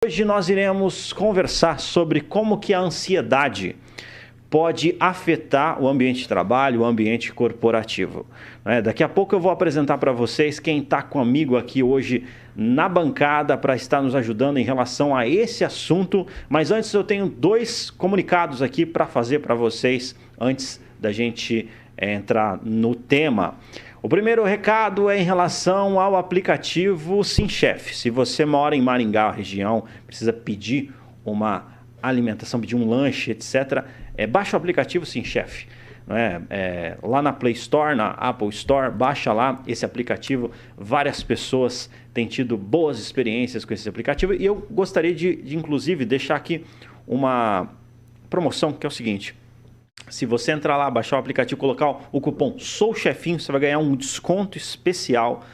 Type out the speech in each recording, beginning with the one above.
Hoje nós iremos conversar sobre como que a ansiedade pode afetar o ambiente de trabalho, o ambiente corporativo. Daqui a pouco eu vou apresentar para vocês quem está comigo aqui hoje na bancada para estar nos ajudando em relação a esse assunto. Mas antes eu tenho dois comunicados aqui para fazer para vocês antes da gente entrar no tema. O primeiro recado é em relação ao aplicativo SimChef. Se você mora em Maringá, região, precisa pedir uma alimentação, pedir um lanche, etc., baixa o aplicativo SimChef. Lá na Play Store, na Apple Store, baixa lá esse aplicativo. Várias pessoas têm tido boas experiências com esse aplicativo e eu gostaria de inclusive, deixar aqui uma promoção, que é o seguinte. Se você entrar lá, baixar o aplicativo, colocar o cupom SOUCHEFINHO, você vai ganhar um desconto especial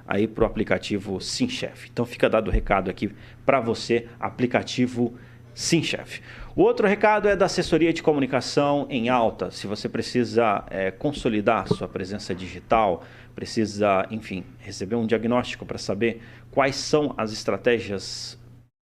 aí para o aplicativo SimChef. Então fica dado o recado aqui para você, aplicativo SimChef. O outro recado é da assessoria de comunicação em alta. Se você precisa consolidar sua presença digital, precisa, enfim, receber um diagnóstico para saber quais são as estratégias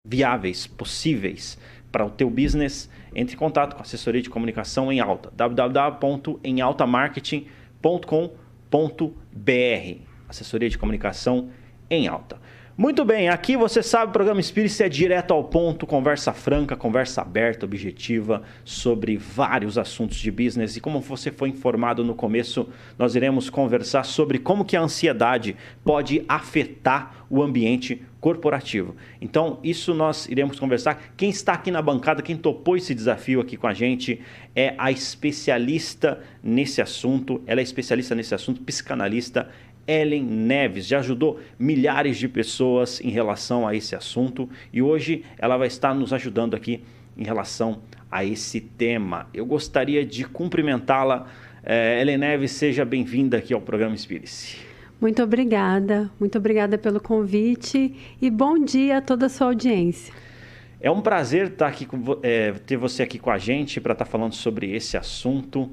viáveis, possíveis para o teu business, entre em contato com a assessoria de comunicação em alta, www.emaltamarketing.com.br, assessoria de comunicação em alta. Muito bem, aqui você sabe, o programa Spirit é direto ao ponto, conversa franca, conversa aberta, objetiva, sobre vários assuntos de business. E como você foi informado no começo, nós iremos conversar sobre como que a ansiedade pode afetar o ambiente corporativo. Então, isso nós iremos conversar. Quem está aqui na bancada, quem topou esse desafio aqui com a gente, é a especialista nesse assunto. Ela é especialista nesse assunto, psicanalista, Ellen Neves. Já ajudou milhares de pessoas em relação a esse assunto e hoje ela vai estar nos ajudando aqui em relação a esse tema. Eu gostaria de cumprimentá-la. Ellen Neves, seja bem-vinda aqui ao programa Spirit. Muito obrigada pelo convite e bom dia a toda a sua audiência. É um prazer estar aqui ter você aqui com a gente para estar falando sobre esse assunto.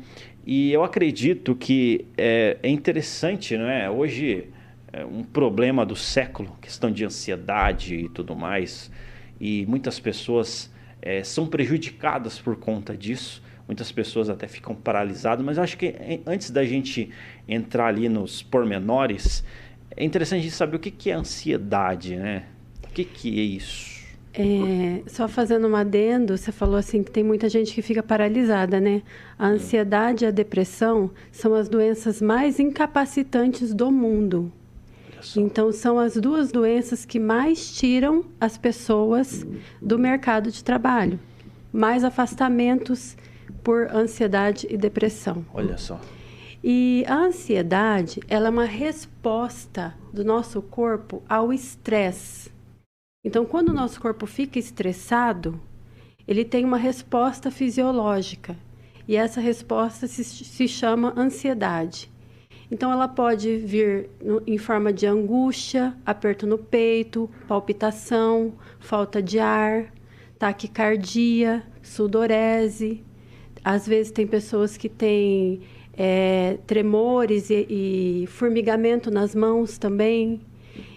E eu acredito que é interessante, não é? Hoje é um problema do século, questão de ansiedade e tudo mais. E muitas pessoas são prejudicadas por conta disso. Muitas pessoas até ficam paralisadas. Mas eu acho que antes da gente entrar ali nos pormenores, é interessante a gente saber o que é ansiedade, né? O que é isso? Só fazendo um adendo, você falou assim que tem muita gente que fica paralisada, né? A ansiedade e a depressão são as doenças mais incapacitantes do mundo. Então, são as duas doenças que mais tiram as pessoas do mercado de trabalho. Mais afastamentos por ansiedade e depressão. Olha só. E a ansiedade, ela é uma resposta do nosso corpo ao estresse. Então, quando o nosso corpo fica estressado, ele tem uma resposta fisiológica. E essa resposta se chama ansiedade. Então, ela pode vir em forma de angústia, aperto no peito, palpitação, falta de ar, taquicardia, sudorese. Às vezes, tem pessoas que têm tremores e formigamento nas mãos também.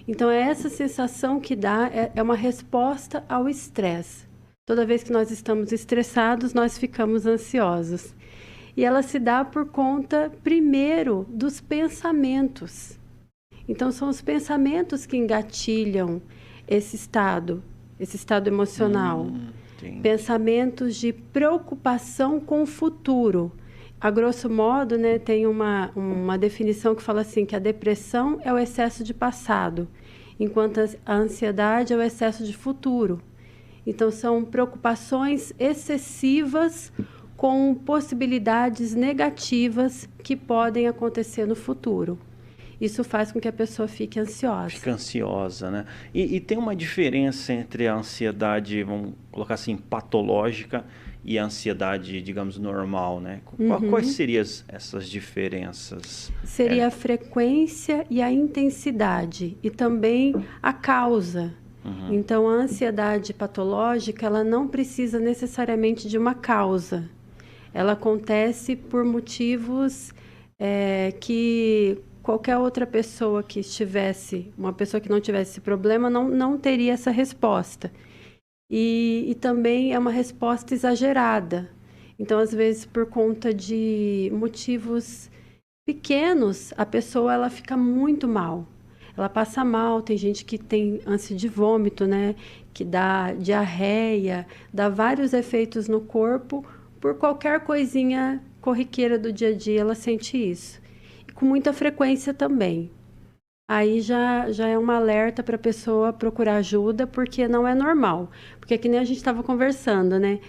Então, essa sensação que dá é uma resposta ao estresse. Toda vez que nós estamos estressados, nós ficamos ansiosos. E ela se dá por conta, primeiro, dos pensamentos. Então, são os pensamentos que engatilham esse estado emocional. Pensamentos de preocupação com o futuro. A grosso modo, né, tem uma definição que fala assim, que a depressão é o excesso de passado, enquanto a ansiedade é o excesso de futuro. Então, são preocupações excessivas com possibilidades negativas que podem acontecer no futuro. Isso faz com que a pessoa fique ansiosa. Fica ansiosa, né? E tem uma diferença entre a ansiedade, vamos colocar assim, patológica e a ansiedade, digamos, normal, né? Quais seriam essas diferenças? Seria a frequência e a intensidade e também a causa. Então, a ansiedade patológica, ela não precisa necessariamente de uma causa. Ela acontece por motivos que qualquer outra pessoa que estivesse, uma pessoa que não tivesse esse problema, não teria essa resposta. e também é uma resposta exagerada. Então, às vezes, por conta de motivos pequenos, a pessoa ela fica muito mal. Ela passa mal, tem gente que tem ânsia de vômito, né? Que dá diarreia, dá vários efeitos no corpo. Por qualquer coisinha corriqueira do dia a dia, ela sente isso. E com muita frequência também. Aí já é um alerta para a pessoa procurar ajuda, porque não é normal. Porque que nem a gente estava conversando, né?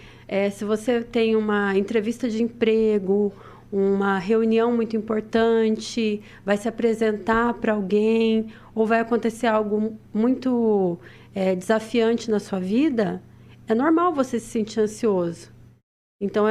Se você tem uma entrevista de emprego, uma reunião muito importante, vai se apresentar para alguém, ou vai acontecer algo muito desafiante na sua vida, é normal você se sentir ansioso. Então,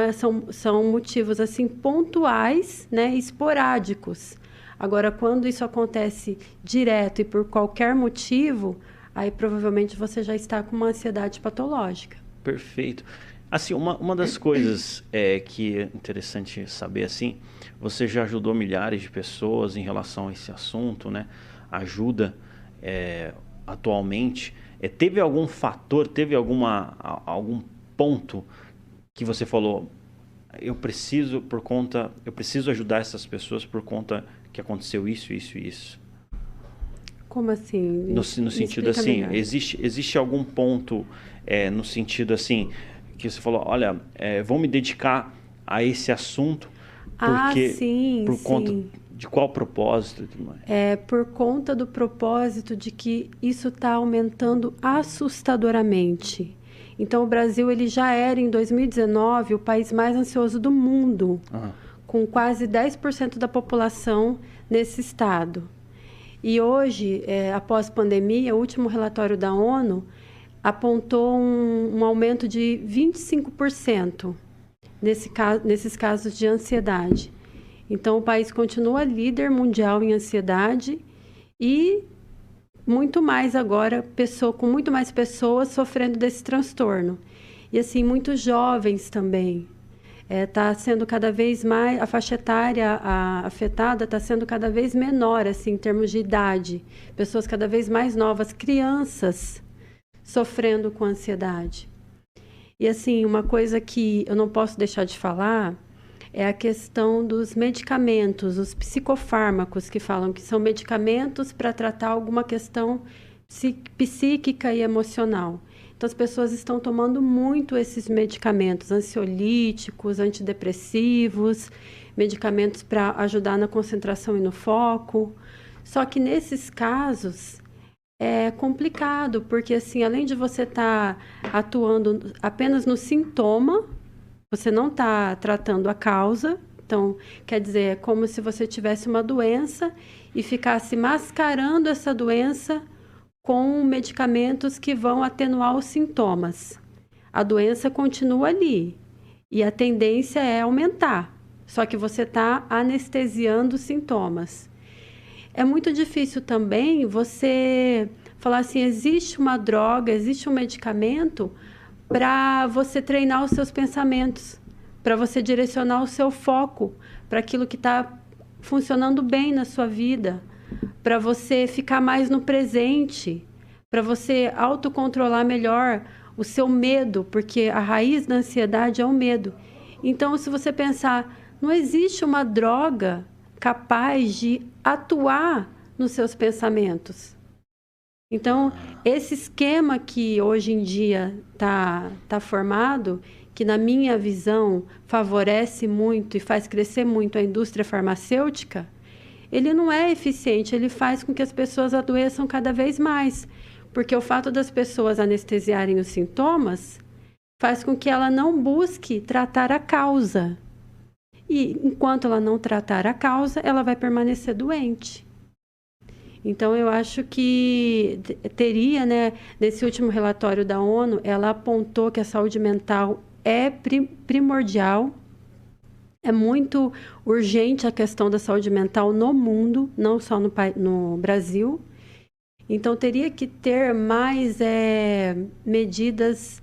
são motivos assim pontuais, né, esporádicos. Agora, quando isso acontece direto e por qualquer motivo, aí provavelmente você já está com uma ansiedade patológica. Perfeito. Assim, uma das coisas que é interessante saber, assim, você já ajudou milhares de pessoas em relação a esse assunto, né? Ajuda atualmente. Teve algum fator, teve algum ponto que você falou, eu preciso ajudar essas pessoas por conta que aconteceu isso, isso e isso? Como assim? No sentido assim, melhor. existe algum ponto no sentido assim, que você falou, olha, vou me dedicar a esse assunto porque sim, por sim. conta de qual propósito e tudo mais? Por conta do propósito de que isso está aumentando assustadoramente. Então, o Brasil ele já era, em 2019, o país mais ansioso do mundo, com quase 10% da população nesse estado. E hoje, após pandemia, o último relatório da ONU apontou um aumento de 25% nesses casos de ansiedade. Então, o país continua líder mundial em ansiedade e muito mais agora, com muito mais pessoas sofrendo desse transtorno. E assim, muitos jovens também. Está sendo cada vez mais, a faixa etária afetada está sendo cada vez menor, assim, em termos de idade. Pessoas cada vez mais novas, crianças sofrendo com ansiedade. E assim, uma coisa que eu não posso deixar de falar é a questão dos medicamentos, os psicofármacos, que falam que são medicamentos para tratar alguma questão psíquica e emocional. Então, as pessoas estão tomando muito esses medicamentos, ansiolíticos, antidepressivos, medicamentos para ajudar na concentração e no foco. Só que nesses casos é complicado, porque assim, além de você estar atuando apenas no sintoma, você não está tratando a causa. Então, quer dizer, é como se você tivesse uma doença e ficasse mascarando essa doença com medicamentos que vão atenuar os sintomas. A doença continua ali e a tendência é aumentar, só que você está anestesiando os sintomas. É muito difícil também você falar assim, existe uma droga, existe um medicamento para você treinar os seus pensamentos, para você direcionar o seu foco para aquilo que está funcionando bem na sua vida, para você ficar mais no presente, para você autocontrolar melhor o seu medo, porque a raiz da ansiedade é o medo. Então, se você pensar, não existe uma droga capaz de atuar nos seus pensamentos. Então, esse esquema que hoje em dia tá formado, que na minha visão favorece muito e faz crescer muito a indústria farmacêutica, ele não é eficiente, ele faz com que as pessoas adoeçam cada vez mais, porque o fato das pessoas anestesiarem os sintomas faz com que ela não busque tratar a causa. E enquanto ela não tratar a causa, ela vai permanecer doente. Então, eu acho que teria, né, nesse último relatório da ONU, ela apontou que a saúde mental é primordial. É muito urgente a questão da saúde mental no mundo, não só no Brasil. Então, teria que ter mais medidas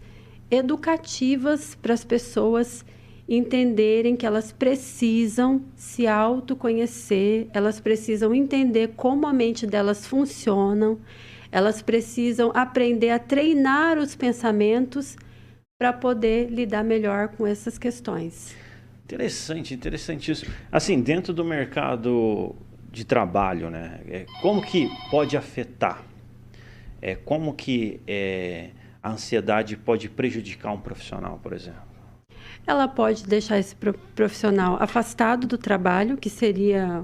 educativas para as pessoas entenderem que elas precisam se autoconhecer, elas precisam entender como a mente delas funciona, Elas precisam aprender a treinar os pensamentos para poder lidar melhor com essas questões. Interessante, interessantíssimo. Assim, dentro do mercado de trabalho, né? Como que pode afetar? Como que a ansiedade pode prejudicar um profissional, por exemplo? Ela pode deixar esse profissional afastado do trabalho, que seria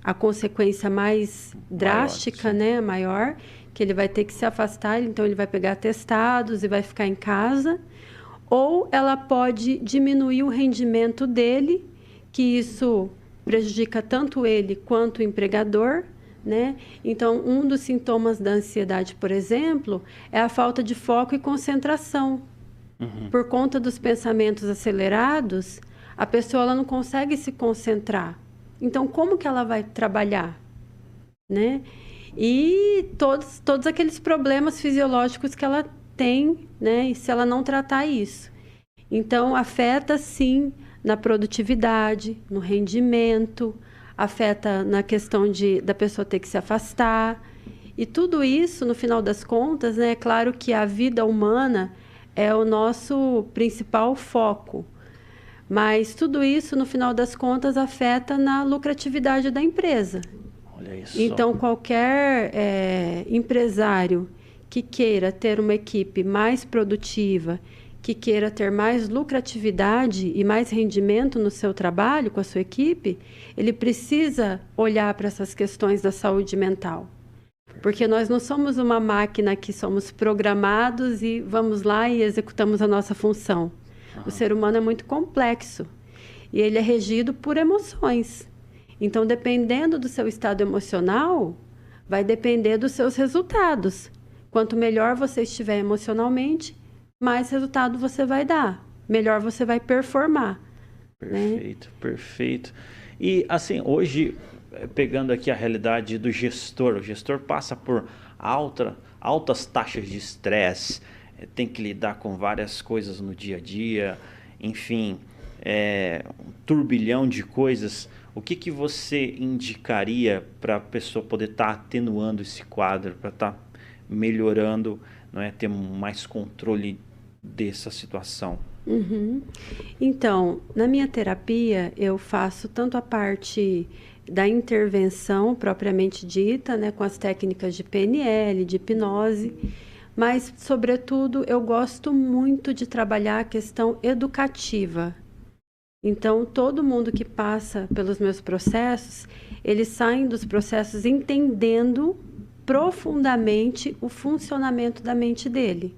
a consequência mais drástica, né, maior, que ele vai ter que se afastar, então ele vai pegar atestados e vai ficar em casa. Ou ela pode diminuir o rendimento dele, que isso prejudica tanto ele quanto o empregador, né? Então, um dos sintomas da ansiedade, por exemplo, é a falta de foco e concentração. Por conta dos pensamentos acelerados, a pessoa ela não consegue se concentrar. Então, como que ela vai trabalhar? Né? E todos aqueles problemas fisiológicos que ela tem, né? E se ela não tratar isso. Então, afeta, sim, na produtividade, no rendimento, afeta na questão da pessoa ter que se afastar. E tudo isso, no final das contas, né? É claro que a vida humana é o nosso principal foco. Mas tudo isso, no final das contas, afeta na lucratividade da empresa. Olha isso. Então, qualquer empresário que queira ter uma equipe mais produtiva, que queira ter mais lucratividade e mais rendimento no seu trabalho com a sua equipe, ele precisa olhar para essas questões da saúde mental. Porque nós não somos uma máquina que somos programados e vamos lá e executamos a nossa função. O ser humano é muito complexo e ele é regido por emoções. Então, dependendo do seu estado emocional, vai depender dos seus resultados. Quanto melhor você estiver emocionalmente, mais resultado você vai dar. Melhor você vai performar. Perfeito, né? Perfeito. E, assim, hoje, pegando aqui a realidade do gestor, o gestor passa por altas taxas de estresse, tem que lidar com várias coisas no dia a dia, enfim, um turbilhão de coisas. O que você indicaria para a pessoa poder estar atenuando esse quadro, para estar melhorando, não é, ter mais controle dessa situação? Então, na minha terapia, eu faço tanto a parte da intervenção propriamente dita, né, com as técnicas de PNL, de hipnose, mas, sobretudo, eu gosto muito de trabalhar a questão educativa. Então, todo mundo que passa pelos meus processos, eles saem dos processos entendendo profundamente o funcionamento da mente dele.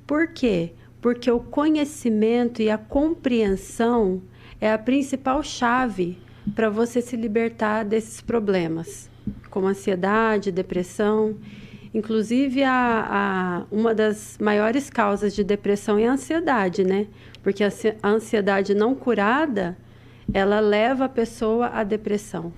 Por quê? Porque o conhecimento e a compreensão é a principal chave para você se libertar desses problemas, como ansiedade, depressão. Inclusive, uma das maiores causas de depressão é a ansiedade, né? Porque a ansiedade não curada, ela leva a pessoa à depressão.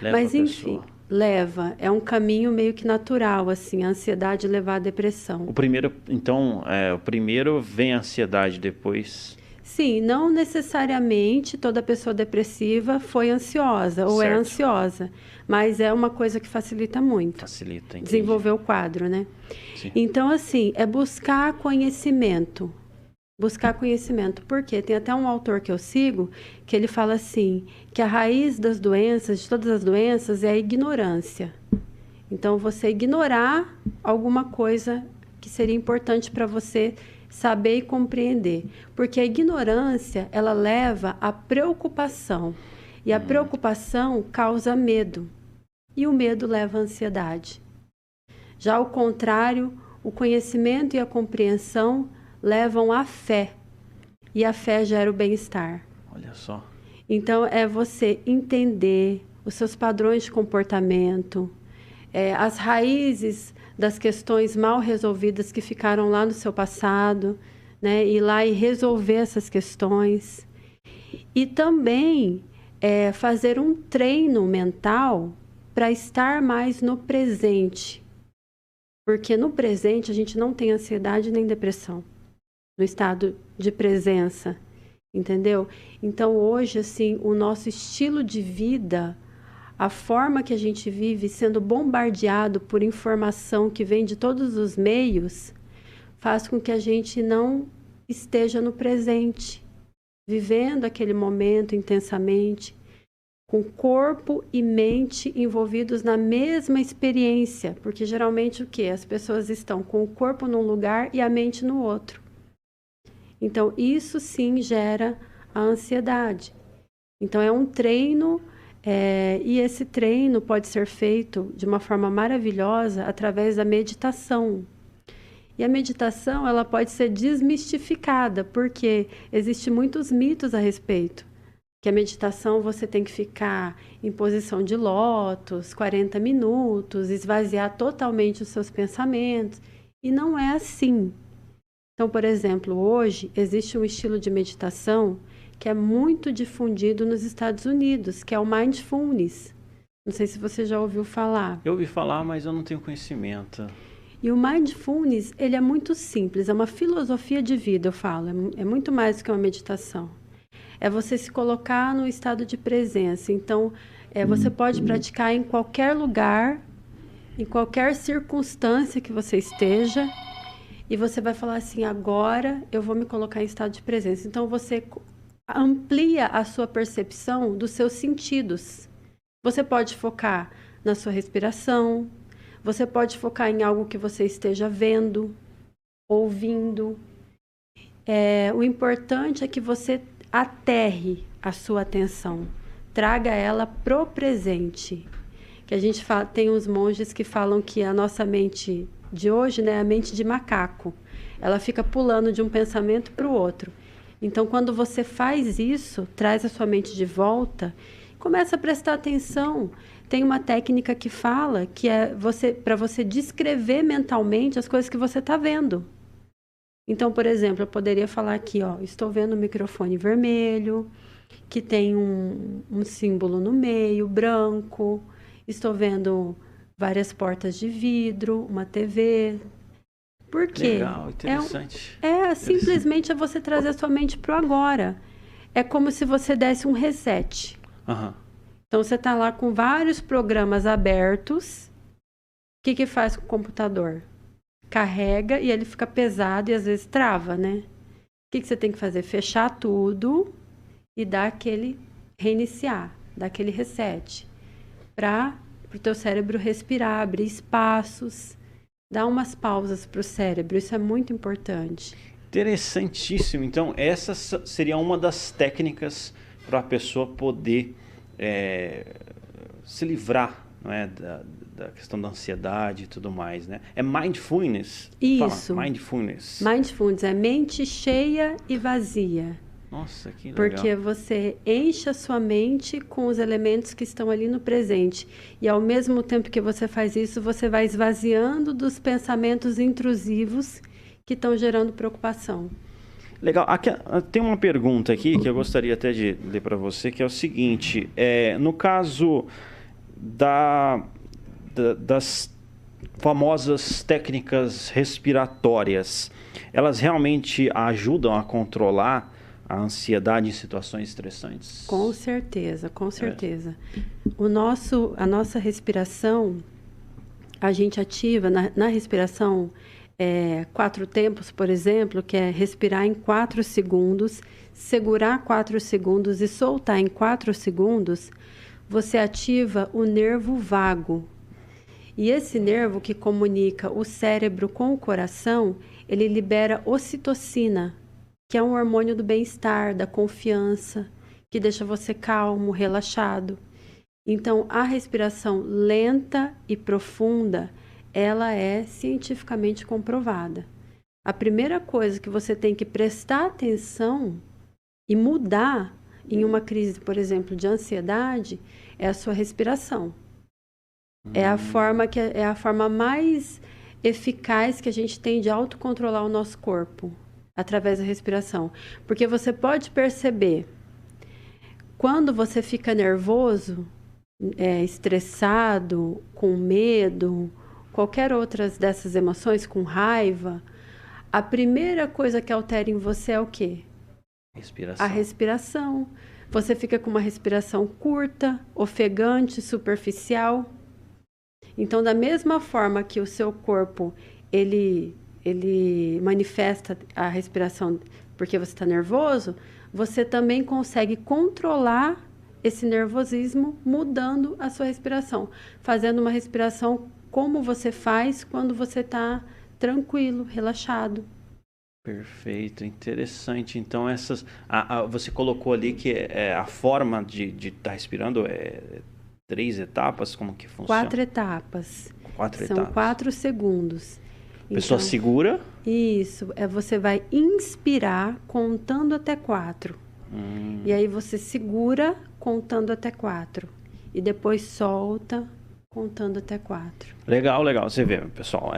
Mas, enfim, leva. É um caminho meio que natural, assim, a ansiedade levar à depressão. O primeiro vem a ansiedade, depois... Sim, não necessariamente toda pessoa depressiva foi ansiosa ou é ansiosa, mas é uma coisa que facilita muito. Facilita, entendi. Desenvolver o quadro, né? Sim. Então, assim, é buscar conhecimento. Buscar conhecimento. Porque tem até um autor que eu sigo que ele fala assim, que a raiz das doenças, de todas as doenças, é a ignorância. Então, você ignorar alguma coisa que seria importante para você saber e compreender. Porque a ignorância, ela leva à preocupação. E a preocupação causa medo. E o medo leva à ansiedade. Já ao contrário, o conhecimento e a compreensão levam à fé. E a fé gera o bem-estar. Olha só. Então, é você entender os seus padrões de comportamento, as raízes das questões mal resolvidas que ficaram lá no seu passado, né? Ir lá e resolver essas questões. E também fazer um treino mental para estar mais no presente. Porque no presente a gente não tem ansiedade nem depressão. No estado de presença, entendeu? Então hoje, assim, o nosso estilo de vida, A forma que a gente vive sendo bombardeado por informação que vem de todos os meios faz com que a gente não esteja no presente, vivendo aquele momento intensamente, com corpo e mente envolvidos na mesma experiência, porque geralmente o quê? As pessoas estão com o corpo num lugar e a mente no outro. Então, isso sim gera a ansiedade. Então, é um treino, e esse treino pode ser feito de uma forma maravilhosa através da meditação. E a meditação, ela pode ser desmistificada, porque existem muitos mitos a respeito. Que a meditação você tem que ficar em posição de lótus, 40 minutos, esvaziar totalmente os seus pensamentos. E não é assim. Então, por exemplo, hoje existe um estilo de meditação que é muito difundido nos Estados Unidos, que é o Mindfulness. Não sei se você já ouviu falar. Eu ouvi falar, mas eu não tenho conhecimento. E o Mindfulness, ele é muito simples, é uma filosofia de vida, eu falo. É muito mais do que uma meditação. É você se colocar no estado de presença. Então, você pode praticar em qualquer lugar, em qualquer circunstância que você esteja, e você vai falar assim, agora eu vou me colocar em estado de presença. Então, você amplia a sua percepção dos seus sentidos. Você pode focar na sua respiração, você pode focar em algo que você esteja vendo, ouvindo. O importante é que você aterre a sua atenção, traga ela pro presente. Que a gente fala, tem uns monges que falam que a nossa mente de hoje, né, é a mente de macaco. Ela fica pulando de um pensamento para o outro. Então, quando você faz isso, traz a sua mente de volta, começa a prestar atenção. Tem uma técnica que fala que é para você descrever mentalmente as coisas que você está vendo. Então, por exemplo, eu poderia falar aqui, estou vendo um microfone vermelho, que tem um símbolo no meio, branco. Estou vendo várias portas de vidro, uma TV. Por quê? Legal, interessante. Simplesmente é você trazer a sua mente para o agora. É como se você desse um reset. Uhum. Então, você está lá com vários programas abertos. O que faz com o computador? Carrega e ele fica pesado e às vezes trava, né? O que você tem que fazer? Fechar tudo e dar aquele reiniciar, dar aquele reset. Para o teu cérebro respirar, abrir espaços, dar umas pausas para o cérebro. Isso é muito importante. Interessantíssimo. Então, essa seria uma das técnicas para a pessoa poder se livrar, não é, da questão da ansiedade e tudo mais, né? É mindfulness? Isso. Fala, mindfulness. Mindfulness é mente cheia e vazia. Nossa, que legal. Porque você enche a sua mente com os elementos que estão ali no presente. E ao mesmo tempo que você faz isso, você vai esvaziando dos pensamentos intrusivos que estão gerando preocupação. Legal. Aqui, tem uma pergunta aqui que eu gostaria até de ler para você, que é o seguinte. No caso das famosas técnicas respiratórias, elas realmente ajudam a controlar a ansiedade em situações estressantes? Com certeza, com certeza. A nossa respiração, a gente ativa na respiração 4 tempos, por exemplo, que é respirar em 4 segundos, segurar 4 segundos e soltar em 4 segundos, você ativa o nervo vago. E esse nervo que comunica o cérebro com o coração, ele libera ocitocina, que é um hormônio do bem-estar, da confiança, que deixa você calmo, relaxado. Então, a respiração lenta e profunda, ela é cientificamente comprovada. A primeira coisa que você tem que prestar atenção e mudar em uma crise, por exemplo, de ansiedade, é a sua respiração. É a forma mais eficaz que a gente tem de autocontrolar o nosso corpo, através da respiração. Porque você pode perceber, quando você fica nervoso, estressado, com medo, qualquer outra dessas emoções, com raiva, a primeira coisa que altera em você é o quê? Respiração. A respiração. Você fica com uma respiração curta, ofegante, superficial. Então, da mesma forma que o seu corpo, ele manifesta a respiração porque você está nervoso, você também consegue controlar esse nervosismo mudando a sua respiração, fazendo uma respiração como você faz quando você está tranquilo, relaxado. Perfeito, interessante. Então, você colocou ali que a forma de estar respirando é 3 etapas, como que funciona? 4 etapas. 4 São etapas. 4 segundos. A pessoa segura. Isso, você vai inspirar contando até 4. E aí você segura contando até 4. E depois solta contando até 4. Legal, legal. Você vê, pessoal,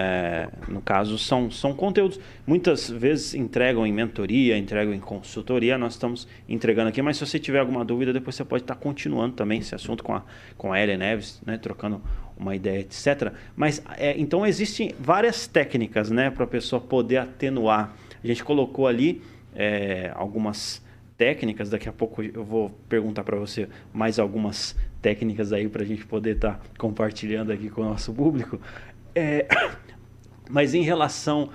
no caso são conteúdos, muitas vezes entregam em mentoria, entregam em consultoria, nós estamos entregando aqui, mas se você tiver alguma dúvida, depois você pode estar continuando também esse assunto com a Ellen Neves, né, trocando uma ideia, etc. Mas, então, existem várias técnicas, né, para a pessoa poder atenuar. A gente colocou ali algumas técnicas, daqui a pouco eu vou perguntar para você mais algumas técnicas aí para a gente poder estar compartilhando aqui com o nosso público. Mas em relação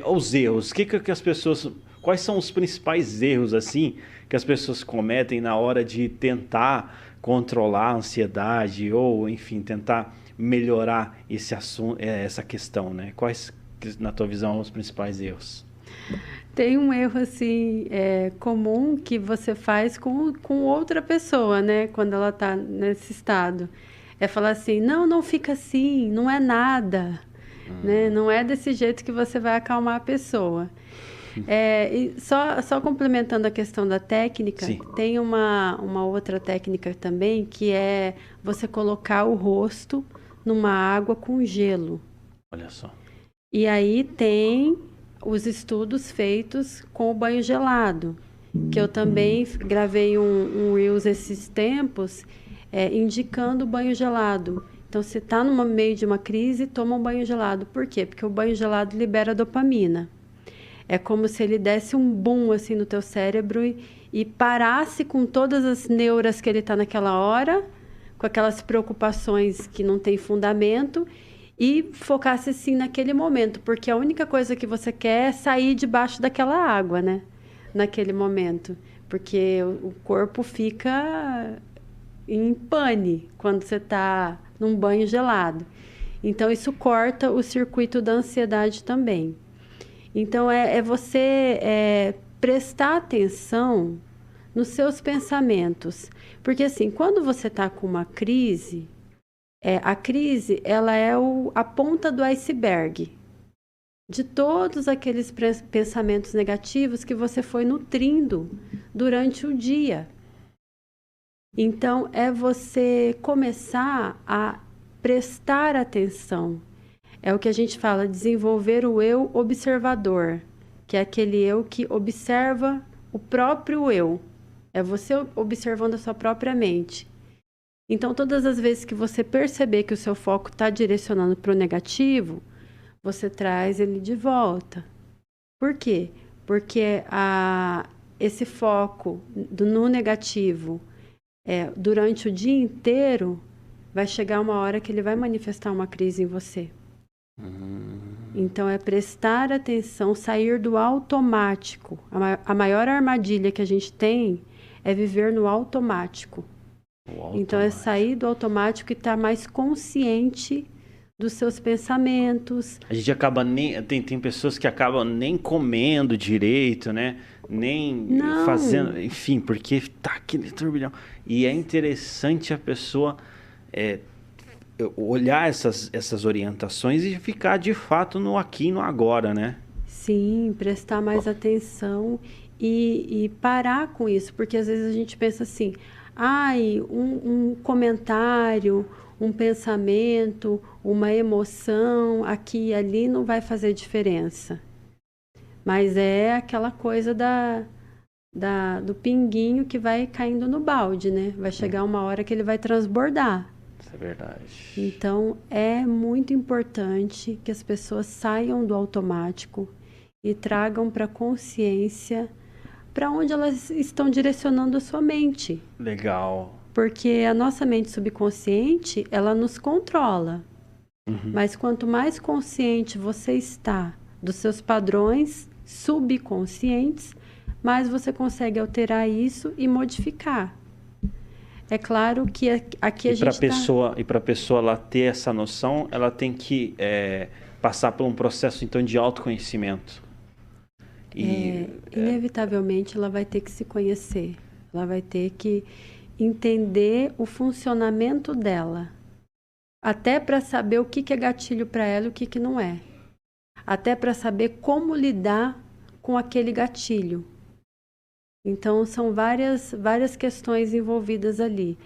aos erros, que as pessoas, quais são os principais erros assim que as pessoas cometem na hora de tentar controlar a ansiedade ou, enfim, tentar melhorar esse assunto, essa questão, né? Quais, na tua visão, são os principais erros? Tem um erro, assim, comum que você faz com outra pessoa, né? Quando ela tá nesse estado. É falar assim, não fica assim, não é nada. Né? Não é desse jeito que você vai acalmar a pessoa. E só complementando a questão da técnica, Sim. Tem uma outra técnica também, que é você colocar o rosto numa água com gelo. Olha só. E aí tem os estudos feitos com o banho gelado, que eu também gravei um Reels esses tempos, indicando o banho gelado. Então, se está no meio de uma crise, toma um banho gelado. Por quê? Porque o banho gelado libera dopamina. É como se ele desse um boom assim no teu cérebro e parasse com todas as neuras que ele está naquela hora, com aquelas preocupações que não tem fundamento, e focasse assim naquele momento, porque a única coisa que você quer é sair debaixo daquela água, né? Naquele momento, porque o corpo fica em pane quando você está num banho gelado. Então, isso corta o circuito da ansiedade também. Então, você prestar atenção nos seus pensamentos. Porque, assim, quando você está com uma crise, a crise, ela é a ponta do iceberg de todos aqueles pensamentos negativos que você foi nutrindo durante o dia. Então, é você começar a prestar atenção. É o que a gente fala, desenvolver o eu observador, que é aquele eu que observa o próprio eu. É você observando a sua própria mente. Então, todas as vezes que você perceber que o seu foco está direcionando para o negativo, você traz ele de volta. Por quê? Porque esse foco no negativo durante o dia inteiro, vai chegar uma hora que ele vai manifestar uma crise em você. Então, é prestar atenção, sair do automático. A maior armadilha que a gente tem é viver no automático. Então, é sair do automático e estar mais consciente dos seus pensamentos. A gente acaba tem pessoas que acabam nem comendo direito, né? Nem fazendo, enfim, porque tá aquele turbilhão. E é interessante a pessoa olhar essas orientações e ficar de fato no aqui e no agora, né? Sim, prestar mais atenção e parar com isso, porque às vezes a gente pensa assim, um comentário, um pensamento, uma emoção aqui e ali não vai fazer diferença. Mas é aquela coisa do pinguinho que vai caindo no balde, né? Vai chegar uma hora que ele vai transbordar. Isso é verdade. Então, é muito importante que as pessoas saiam do automático e tragam para a consciência para onde elas estão direcionando a sua mente. Legal. Porque a nossa mente subconsciente, ela nos controla. Mas quanto mais consciente você está dos seus padrões subconscientes, mais você consegue alterar isso e modificar. É claro que aqui a gente E para a pessoa ela ter essa noção, ela tem que passar por um processo, então, de autoconhecimento. Inevitavelmente, ela vai ter que se conhecer. Ela vai ter que entender o funcionamento dela. Até para saber o que é gatilho para ela e o que não é. Até para saber como lidar com aquele gatilho. Então, são várias questões envolvidas ali.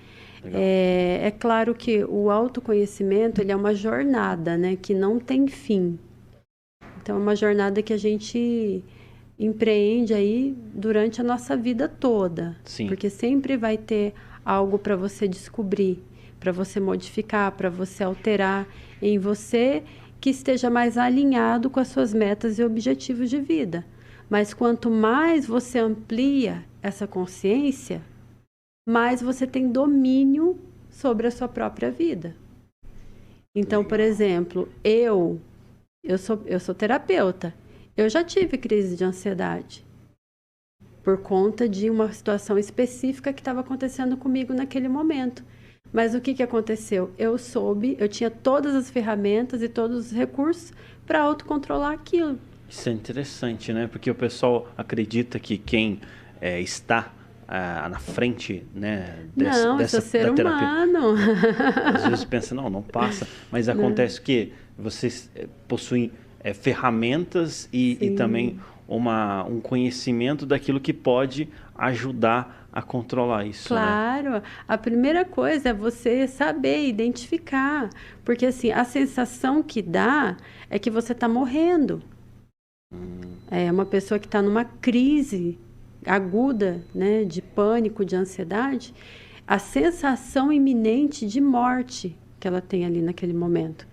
É claro que o autoconhecimento ele é uma jornada, né, que não tem fim. Então, é uma jornada que a gente empreende aí durante a nossa vida toda. Sim. Porque sempre vai ter algo para você descobrir, para você modificar, para você alterar em você que esteja mais alinhado com as suas metas e objetivos de vida. Mas quanto mais você amplia essa consciência, mais você tem domínio sobre a sua própria vida. Então, por exemplo, eu sou terapeuta. Eu já tive crise de ansiedade por conta de uma situação específica que estava acontecendo comigo naquele momento. Mas o que aconteceu? Eu tinha todas as ferramentas e todos os recursos para autocontrolar aquilo. Isso é interessante, né? Porque o pessoal acredita que quem está na frente, né, dessa ser da terapia, humano. às vezes pensa, não passa. Mas acontece que vocês possuem ferramentas e também um conhecimento daquilo que pode ajudar a controlar isso. Claro, né? A primeira coisa é você saber identificar, porque assim, a sensação que dá é que você está morrendo. É uma pessoa que está numa crise aguda, né, de pânico, de ansiedade, a sensação iminente de morte que ela tem ali naquele momento.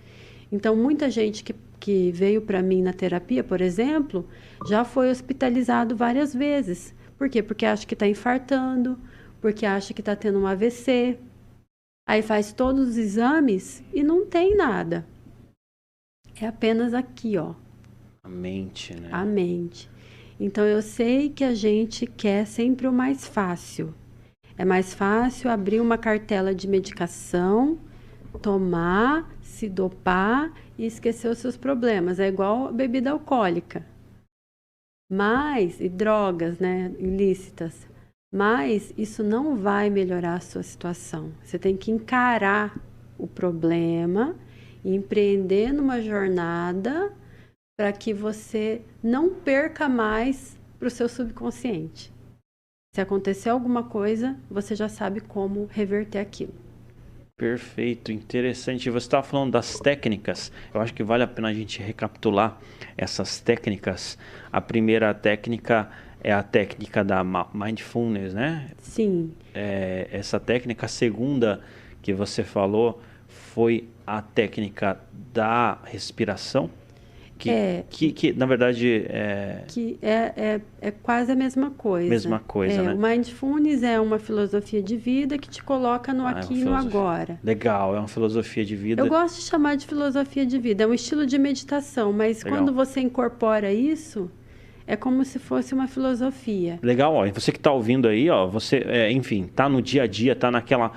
Então, muita gente que veio para mim na terapia, por exemplo, já foi hospitalizado várias vezes. Por quê? Porque acha que está infartando, porque acha que está tendo um AVC. Aí faz todos os exames e não tem nada. É apenas aqui, ó. A mente, né? A mente. Então, eu sei que a gente quer sempre o mais fácil. É mais fácil abrir uma cartela de medicação, tomar, se dopar e esquecer os seus problemas. É igual bebida alcoólica. E drogas, né, ilícitas. Mas isso não vai melhorar a sua situação. Você tem que encarar o problema e empreender numa jornada para que você não perca mais para o seu subconsciente. Se acontecer alguma coisa, você já sabe como reverter aquilo. Perfeito, interessante. Você estava falando das técnicas. Eu acho que vale a pena a gente recapitular essas técnicas. A primeira técnica é a técnica da mindfulness, né? Sim. Essa técnica. A segunda que você foi a técnica da respiração. Que na verdade é quase a mesma coisa. Mesma coisa, né? O Mindfulness é uma filosofia de vida que te coloca no aqui e no agora. Legal, é uma filosofia de vida. Eu gosto de chamar de filosofia de vida, é um estilo de meditação, mas quando você incorpora isso, é como se fosse uma filosofia. Legal, ó, você que está ouvindo aí, ó, você, enfim, tá no dia a dia, tá naquela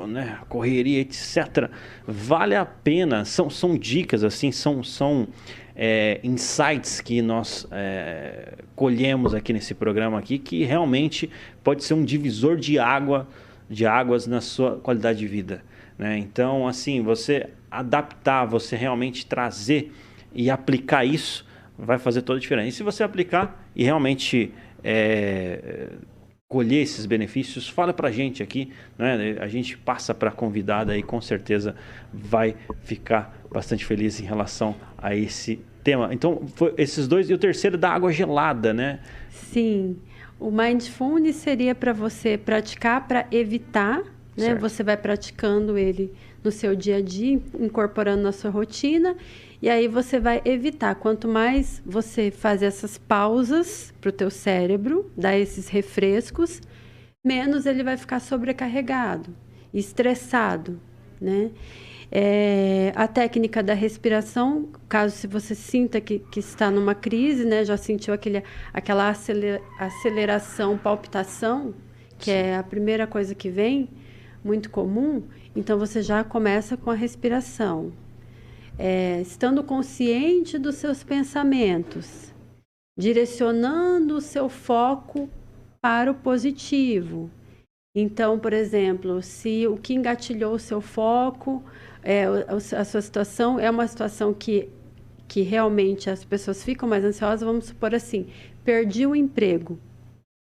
né, correria, etc. Vale a pena, são dicas, assim, são insights que nós colhemos aqui nesse programa aqui, que realmente pode ser um divisor de águas na sua qualidade de vida, né? Então, assim, você adaptar, você realmente trazer e aplicar isso, vai fazer toda a diferença. E se você aplicar e realmente colher esses benefícios, fala pra gente aqui, né? A gente passa para a convidada e com certeza vai ficar bastante feliz em relação a esse tema. Então, foi esses dois, e o terceiro da água gelada, né? Sim. O Mindfulness seria para você praticar para evitar, né? Certo. Você vai praticando ele no seu dia a dia, incorporando na sua rotina. E aí você vai evitar. Quanto mais você faz essas pausas para o teu cérebro, dar esses refrescos, menos ele vai ficar sobrecarregado, estressado, né? A técnica da respiração, caso se você sinta que está numa crise, né? Já sentiu aquela aceleração, palpitação, que é a primeira coisa que vem, muito comum, então você já começa com a respiração. Estando consciente dos seus pensamentos, direcionando o seu foco para o positivo. Então, por exemplo, se o que engatilhou o seu foco, a sua situação é uma situação que realmente as pessoas ficam mais ansiosas, vamos supor assim, perdi o emprego.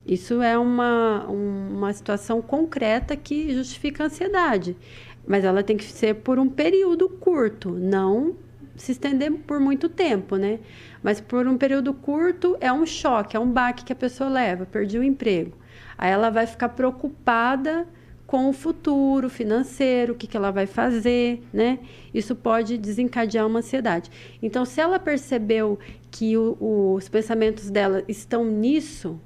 Isso é uma situação concreta que justifica a ansiedade, mas ela tem que ser por um período curto, não se estender por muito tempo, né? Mas por um período curto é um choque, é um baque que a pessoa leva, perdi o emprego. Aí ela vai ficar preocupada com o futuro financeiro, o que ela vai fazer, né? Isso pode desencadear uma ansiedade. Então, se ela percebeu que os pensamentos dela estão nisso,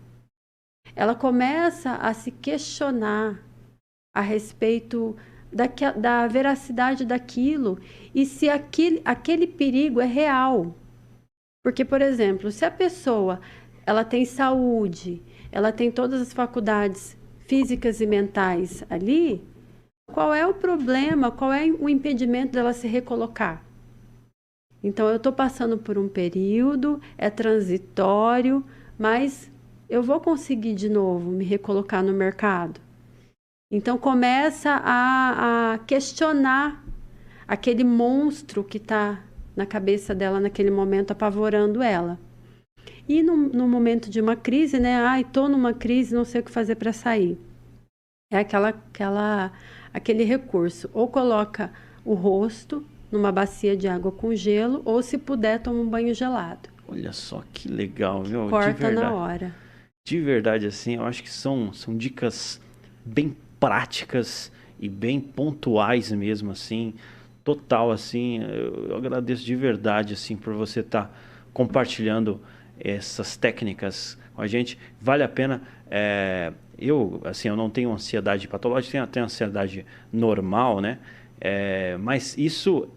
ela começa a se questionar a respeito da veracidade daquilo e se aquele perigo é real. Porque, por exemplo, se a pessoa ela tem saúde, ela tem todas as faculdades físicas e mentais ali, qual é o problema, qual é o impedimento dela se recolocar? Então, eu estou passando por um período, é transitório, mas eu vou conseguir de novo me recolocar no mercado. Então, começa a questionar aquele monstro que está na cabeça dela naquele momento, apavorando ela. E no momento de uma crise, né? Estou numa crise, não sei o que fazer para sair. É aquele recurso. Ou coloca o rosto numa bacia de água com gelo, ou se puder, toma um banho gelado. Olha só que legal, viu? Corta na hora. De verdade, assim, eu acho que são dicas bem práticas e bem pontuais mesmo, assim, total, assim, eu agradeço de verdade, assim, por você estar compartilhando essas técnicas com a gente. Vale a pena. Eu não tenho ansiedade patológica, tenho ansiedade normal, né? Mas isso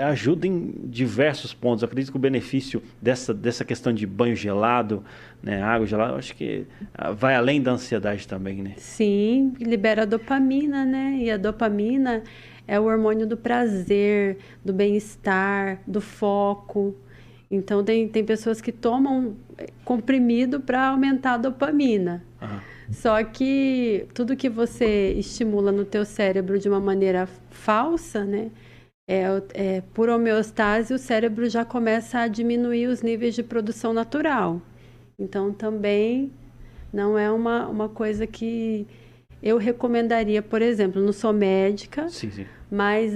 ajuda em diversos pontos. Eu acredito que o benefício dessa questão de banho gelado, né, água gelada, eu acho que vai além da ansiedade também, né? Sim, libera dopamina, né? E a dopamina é o hormônio do prazer, do bem-estar, do foco. Então, tem pessoas que tomam comprimido para aumentar a dopamina. Uhum. Só que tudo que você estimula no teu cérebro de uma maneira falsa, né? Por homeostase, o cérebro já começa a diminuir os níveis de produção natural. Então, também não é uma coisa que eu recomendaria, por exemplo. Não sou médica, sim. Mas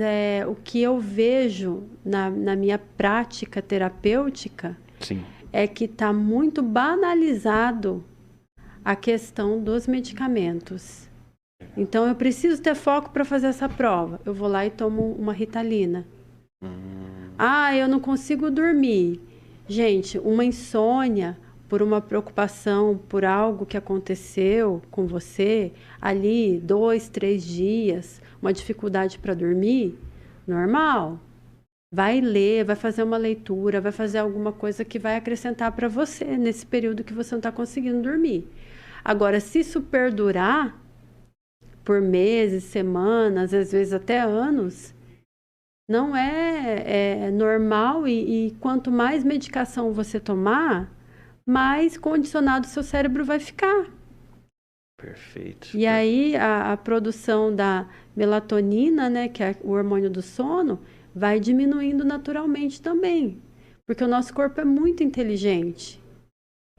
o que eu vejo na minha prática terapêutica sim. É que está muito banalizado a questão dos medicamentos. Então, eu preciso ter foco para fazer essa prova. Eu vou lá e tomo uma Ritalina. Eu não consigo dormir. Gente, uma insônia por uma preocupação, por algo que aconteceu com você, ali 2, 3 dias, uma dificuldade para dormir, normal. Vai ler, vai fazer uma leitura, vai fazer alguma coisa que vai acrescentar para você nesse período que você não está conseguindo dormir. Agora, se isso perdurar por meses, semanas, às vezes até anos, não é normal e quanto mais medicação você tomar, mais condicionado o seu cérebro vai ficar. Perfeito. E aí a produção da melatonina, né, que é o hormônio do sono, vai diminuindo naturalmente também, porque o nosso corpo é muito inteligente.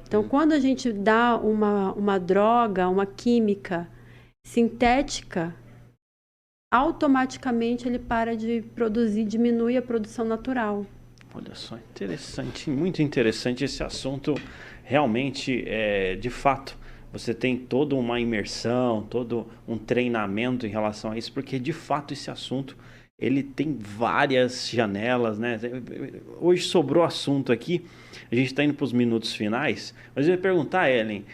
Então, quando a gente dá uma droga, uma química sintética, automaticamente ele para de produzir, diminui a produção natural. Olha só, interessante, muito interessante esse assunto. Realmente, de fato, você tem toda uma imersão, todo um treinamento em relação a isso, porque de fato esse assunto ele tem várias janelas, né? Hoje sobrou assunto aqui, a gente está indo para os minutos finais, mas eu ia perguntar, Ellen,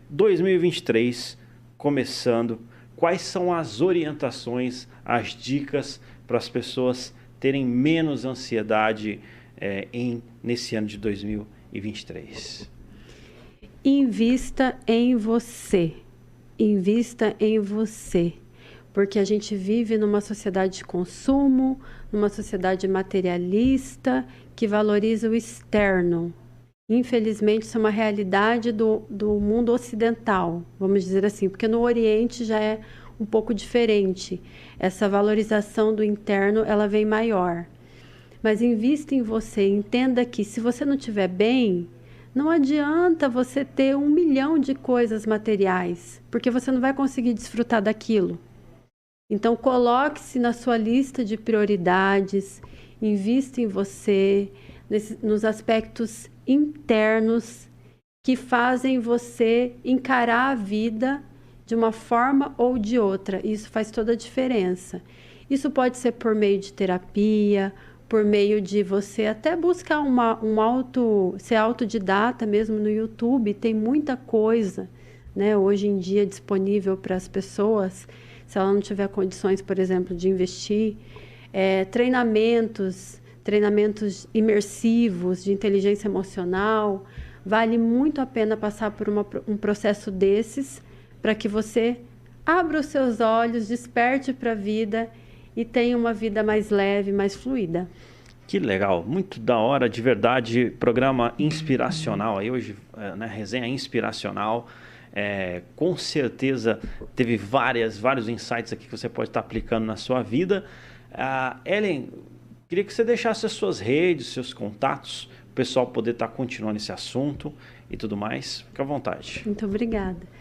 2023 começando, quais são as orientações, as dicas para as pessoas terem menos ansiedade nesse ano de 2023? Invista em você. Invista em você. Porque a gente vive numa sociedade de consumo, numa sociedade materialista, que valoriza o externo. Infelizmente, isso é uma realidade do mundo ocidental, vamos dizer assim, porque no Oriente já é um pouco diferente. Essa valorização do interno, ela vem maior. Mas invista em você, entenda que se você não estiver bem, não adianta você ter 1 milhão de coisas materiais, porque você não vai conseguir desfrutar daquilo. Então, coloque-se na sua lista de prioridades, invista em você, nos aspectos internos que fazem você encarar a vida de uma forma ou de outra. Isso faz toda a diferença. Isso pode ser por meio de terapia, por meio de você até buscar ser autodidata mesmo no YouTube. Tem muita coisa, né, hoje em dia disponível para as pessoas, se ela não tiver condições, por exemplo, de investir. Treinamentos imersivos de inteligência emocional. Vale muito a pena passar por um processo desses para que você abra os seus olhos, desperte para a vida e tenha uma vida mais leve, mais fluida. Que legal, muito da hora, de verdade, programa inspiracional aí hoje, né, resenha inspiracional. Com certeza teve vários insights aqui que você pode estar aplicando na sua vida. Ellen, queria que você deixasse as suas redes, seus contatos, o pessoal poder estar continuando esse assunto e tudo mais. Fique à vontade. Muito obrigada.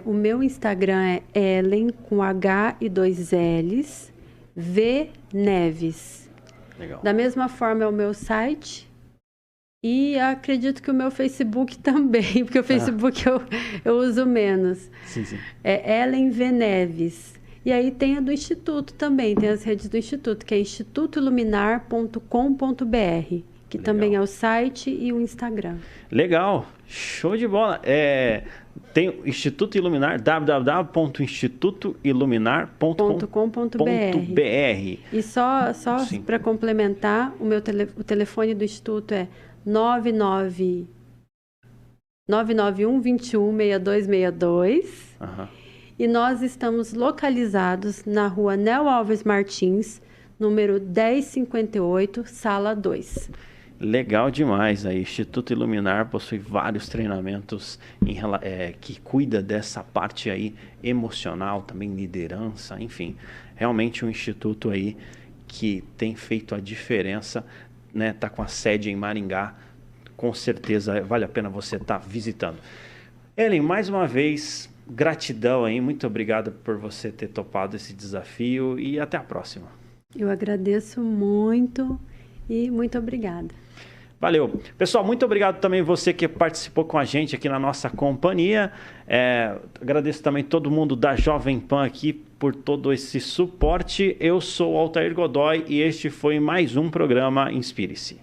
O meu Instagram é Ellen, com H e 2 L's, V Neves. Legal. Da mesma forma é o meu site e acredito que o meu Facebook também, porque o Facebook eu uso menos. Sim. É Ellen V Neves. E aí tem a do Instituto também, tem as redes do Instituto, que é institutoiluminar.com.br, que também é o site e o Instagram. Legal, show de bola. Tem o Instituto Iluminar, www.institutoiluminar.com.br. E só para complementar, o telefone do Instituto é 991 21 6262. E nós estamos localizados na rua Nel Alves Martins, número 1058, sala 2. Legal demais. Aí, Instituto Iluminar possui vários treinamentos que cuida dessa parte aí emocional, também liderança, enfim. Realmente um instituto aí que tem feito a diferença, né? Tá com a sede em Maringá. Com certeza vale a pena você estar visitando. Ellen, mais uma vez, gratidão aí. Muito obrigado por você ter topado esse desafio e até a próxima. Eu agradeço muito e muito obrigada. Valeu. Pessoal, muito obrigado também você que participou com a gente aqui na nossa companhia. Agradeço também todo mundo da Jovem Pan aqui por todo esse suporte. Eu sou o Altair Godoy e este foi mais um programa Inspire-se.